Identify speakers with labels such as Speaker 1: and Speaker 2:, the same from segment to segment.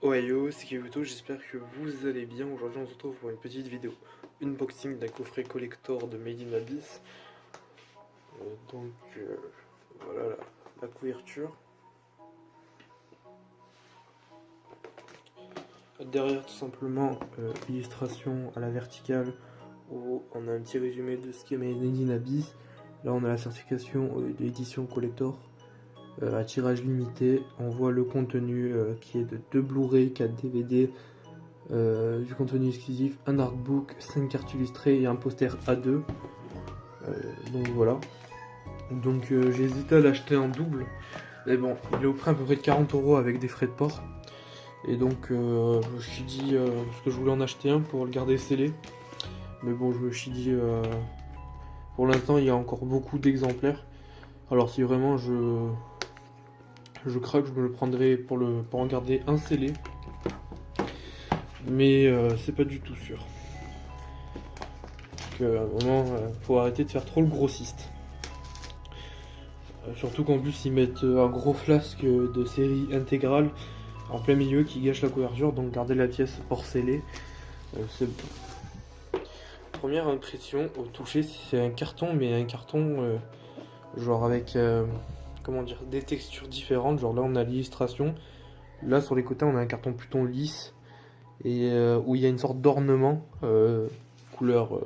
Speaker 1: Ohio, c'est Kyoto, j'espère que vous allez bien. Aujourd'hui on se retrouve pour une petite vidéo unboxing d'un coffret collector de Made in Abyss. Voilà la couverture. Derrière tout simplement illustration à la verticale où on a un petit résumé de ce qu'est Made in Abyss. Là on a la certification de l'édition collector à tirage limité. On voit le contenu qui est de 2 Blu-ray, 4 DVD, du contenu exclusif, un artbook, 5 cartes illustrées et un poster A2. Donc voilà. Donc j'ai hésité à l'acheter en double. Mais bon, il est au prix à peu près de 40€ avec des frais de port. Et donc je me suis dit, parce que je voulais en acheter un pour le garder scellé. Mais bon, je me suis dit, pour l'instant il y a encore beaucoup d'exemplaires. Alors si vraiment je craque, je me le prendrai pour en garder un scellé. Mais c'est pas du tout sûr. Donc vraiment, faut arrêter de faire trop le grossiste. Surtout qu'en plus ils mettent un gros flasque de série intégrale en plein milieu qui gâche la couverture, donc garder la pièce hors scellée, c'est bon. Première impression au toucher, c'est un carton, mais un carton genre avec comment dire, des textures différentes. Genre là on a l'illustration, là sur les côtés on a un carton plutôt lisse et où il y a une sorte d'ornement couleur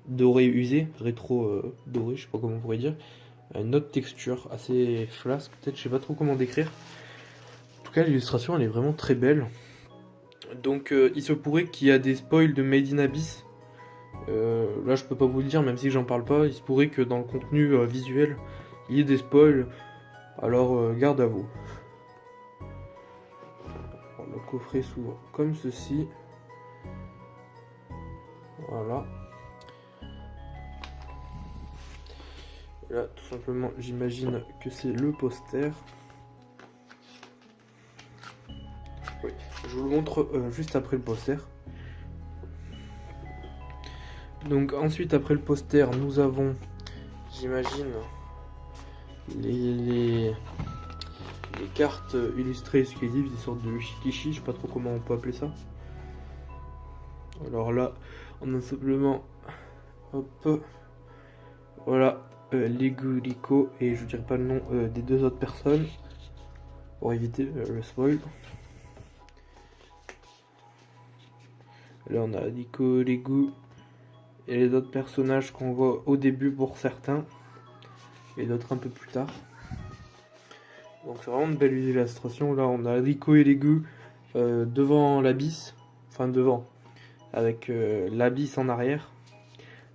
Speaker 1: doré usé, rétro doré, je sais pas comment on pourrait dire. Une autre texture assez flasque, peut-être, je sais pas trop comment décrire. En tout cas, l'illustration elle est vraiment très belle. Donc, il se pourrait qu'il y a des spoils de Made in Abyss. Là, je peux pas vous le dire, même si j'en parle pas. Il se pourrait que dans le contenu visuel, il y ait des spoils. Alors, garde à vous. Le coffret s'ouvre comme ceci. Voilà. Là, tout simplement, j'imagine que c'est le poster. Oui, je vous le montre juste après le poster. Donc ensuite, après le poster, nous avons, j'imagine, les cartes illustrées exclusives, des sortes de shikishi, je sais pas trop comment on peut appeler ça. Alors là, on a simplement, hop, voilà, Legu Liko, et je dirais pas le nom des deux autres personnes, pour éviter le spoil. Là on a Liko, Legu, et les autres personnages qu'on voit au début pour certains, et d'autres un peu plus tard. Donc c'est vraiment une belle illustration. Là on a Rico et Legu devant l'abysse, enfin devant, avec l'abysse en arrière.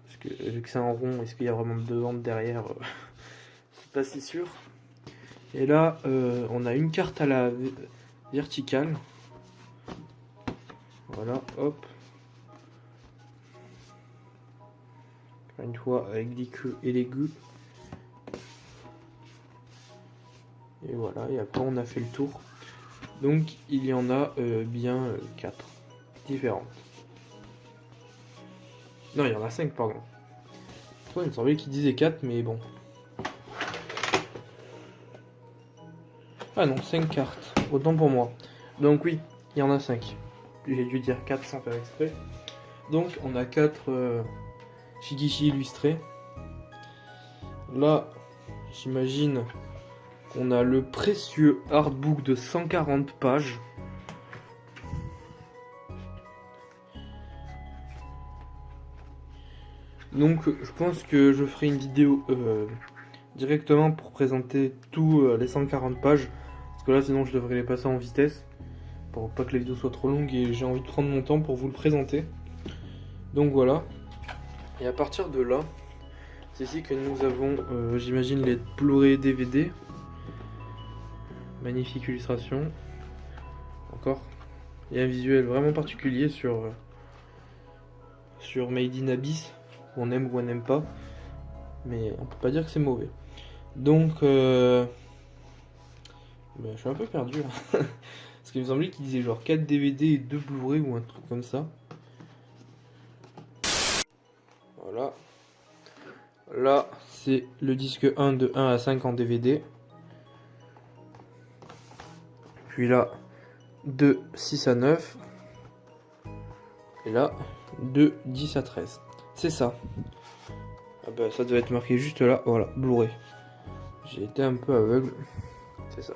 Speaker 1: Parce que vu que c'est en rond, est-ce qu'il y a vraiment devant, derrière c'est pas si sûr. Et là on a une carte à la verticale. Voilà, hop. Une fois avec Rico et Legu. Et voilà, et après on a fait le tour. Donc il y en a bien 4 différentes. Non, il y en a 5, pardon. Ouais, il me semblait qu'il disait 4, mais bon. Ah non, 5 cartes. Autant pour moi. Donc oui, il y en a 5. J'ai dû dire 4 sans faire exprès. Donc on a 4 shikishi illustrés. Là, j'imagine qu'on a le précieux artbook de 140 pages. Donc je pense que je ferai une vidéo directement pour présenter tous les 140 pages. Parce que là sinon je devrais les passer en vitesse. Pour pas que la vidéo soit trop longue et j'ai envie de prendre mon temps pour vous le présenter. Donc voilà. Et à partir de là, c'est ici que nous avons, j'imagine, les Blu-ray DVD. Magnifique illustration. Encore. Il y a un visuel vraiment particulier sur Made in Abyss. On aime ou on n'aime pas. Mais on peut pas dire que c'est mauvais. Donc, je suis un peu perdu. Parce qu'il me semblait qu'il disait genre 4 DVD et 2 Blu-ray ou un truc comme ça. Voilà. Là, c'est le disque 1 de 1 à 5 en DVD. Puis là, de 6 à 9. Et là, de 10 à 13. C'est ça. Ah bah ça devait être marqué juste là. Voilà, Blu-ray. J'ai été un peu aveugle. C'est ça.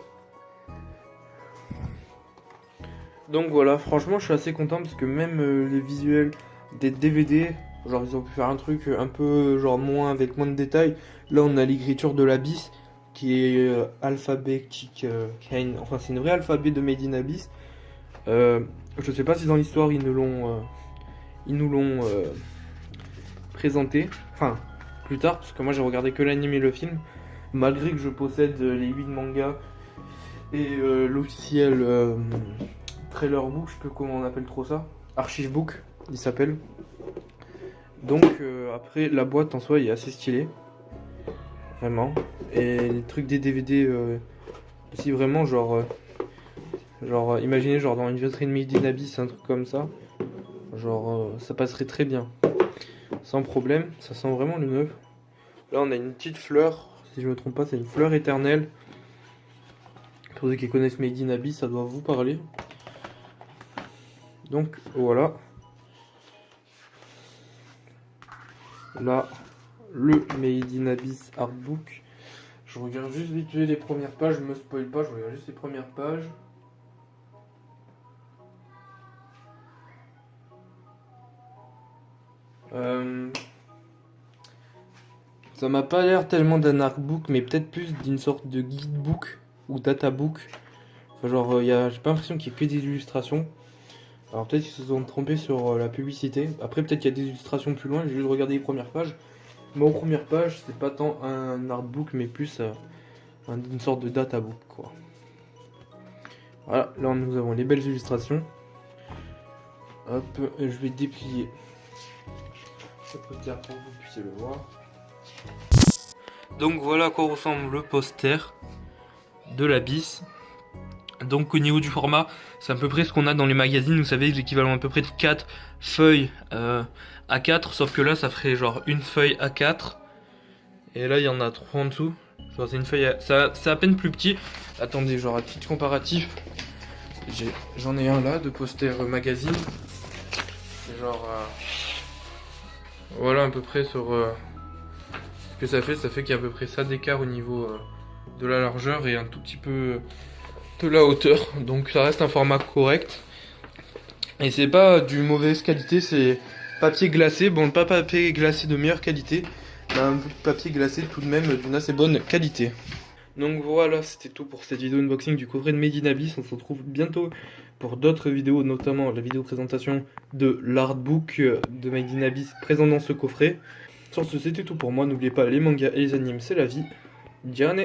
Speaker 1: Donc voilà, franchement je suis assez content parce que même les visuels des DVD, genre ils ont pu faire un truc un peu genre moins avec moins de détails. Là on a l'écriture de l'Abyss qui est alphabétique, enfin c'est une vraie alphabet de Made in Abyss. Je sais pas si dans l'histoire ils nous l'ont présenté, enfin plus tard parce que moi j'ai regardé que l'anime et le film. Malgré que je possède les 8 mangas et l'officiel trailer book, je sais plus comment on appelle trop ça, archive book il s'appelle. Donc après la boîte en soi est assez stylée, vraiment, et les trucs des DVD aussi vraiment genre imaginez genre dans une vitrine Made in Abyss, un truc comme ça, genre ça passerait très bien, sans problème, ça sent vraiment le neuf. Là on a une petite fleur, si je me trompe pas c'est une fleur éternelle. Pour ceux qui connaissent Made in Abyss, ça doit vous parler. Donc voilà. Là, le Made in Abyss Artbook. Je regarde juste vite fait les premières pages, je me spoil pas, je regarde juste les premières pages. Ça m'a pas l'air tellement d'un artbook, mais peut-être plus d'une sorte de guidebook ou databook. Enfin, genre, j'ai pas l'impression qu'il y ait que des illustrations. Alors peut-être qu'ils se sont trompés sur la publicité. Après peut-être qu'il y a des illustrations plus loin, j'ai juste regardé les premières pages. Mais aux premières pages, c'est pas tant un artbook, mais plus une sorte de databook, quoi. Voilà, là nous avons les belles illustrations. Hop, je vais déplier ce poster pour que vous puissiez le voir. Donc voilà à quoi ressemble le poster de l'Abyss. Donc au niveau du format, c'est à peu près ce qu'on a dans les magazines, vous savez, l'équivalent à peu près de 4 feuilles A4, sauf que là ça ferait genre une feuille A4. Et là il y en a 3 en dessous. Genre c'est une feuille c'est à peine plus petit. Attendez, genre à titre comparatif, j'en ai un là de poster magazine. Genre voilà à peu près sur ce que ça fait qu'il y a à peu près ça d'écart au niveau de la largeur et un tout petit peu de la hauteur, donc ça reste un format correct et c'est pas du mauvaise qualité, c'est papier glacé, bon pas papier glacé de meilleure qualité, mais un papier glacé tout de même d'une assez bonne qualité. Donc voilà, c'était tout pour cette vidéo unboxing du coffret de Made in Abyss. On se retrouve bientôt pour d'autres vidéos, notamment la vidéo présentation de l'artbook de Made in Abyss présent dans ce coffret. Sur ce, c'était tout pour moi, n'oubliez pas les mangas et les animes, c'est la vie. Diane.